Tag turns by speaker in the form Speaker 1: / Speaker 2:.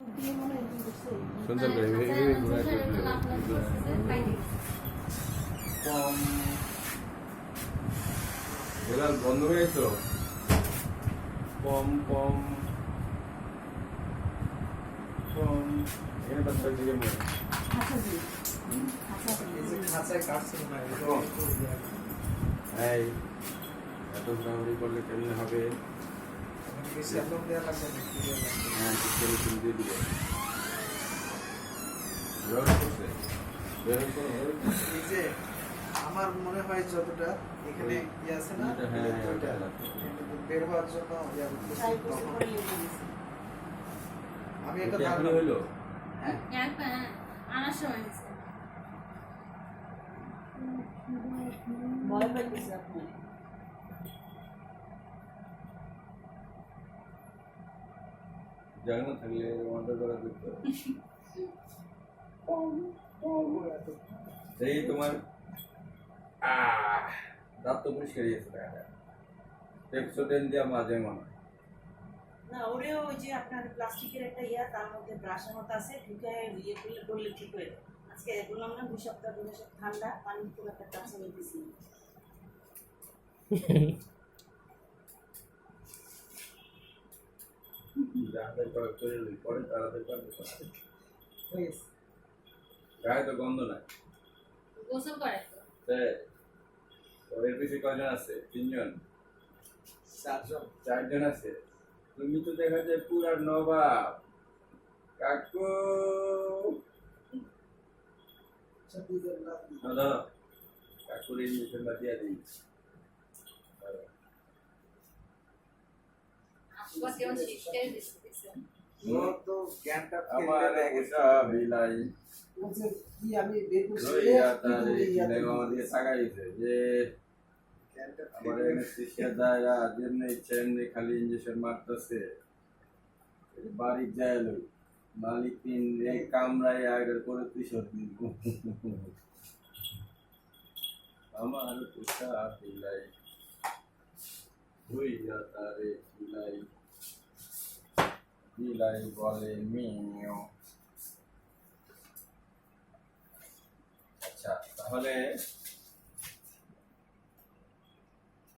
Speaker 1: সুন্দর করে এবার বন্ধ হয়ে গেছো কম কম কম এখানে বাচ্চা দিকে মনে এই এত ঘোরাঘুরি করলে কেমনে হবে? হ্যাঁ দিয়ে দিবে
Speaker 2: আমার মনে হয় যতটা এখানে ইয়ে আছে না বের হওয়ার জন্য আমি এটা
Speaker 1: এখনই হইলো
Speaker 3: আনার সময় ভয় পাইতেছে আপনি
Speaker 1: জানা থাকলে অর্ডার করা করতে এই তোমার দাঁত তো পরিষ্কার হয়েছে টাকাটা পেপসোডেন দেওয়া মাঝে মনে
Speaker 4: না ওরে ওই যে আপনার প্লাস্টিকের একটা ইয়া তার মধ্যে ব্রাশের মতো আছে ঢুকে ইয়ে করলে ঠিক হয়ে যায়। আজকে বললাম না 2 সপ্তাহ ধরে সব ঠান্ডা পানি খুব একটা টাচ নিতেছি
Speaker 1: পরে তাড়াতাড়ি গায়ে তো গন্ধ নাই
Speaker 3: গোসল করে
Speaker 1: তো এর পিছিয়ে কয়জন আছে? 3 জন 4 জন আছে। তুমি তো দেখা যায় পুরা নবাব কাকু কাকুর ইঞ্জেকশন বাদিয়া দিই আমার একটা বিলাই লইয়া তারে লেগা দিয়ে তাকাইছে যে আমার অ্যানেস্থেসিয়া দায়রা যেমনি ইচ্ছা এমনি খালি ইঞ্জেকশন মারতেছে বাড়ি যায় লই মালিক তিন এই কামরায় আগের করে তুই সত্যি আমার পোষা বিলাই লইয়া তারে বিলাই বিলাই বলে মিও। আচ্ছা তাহলে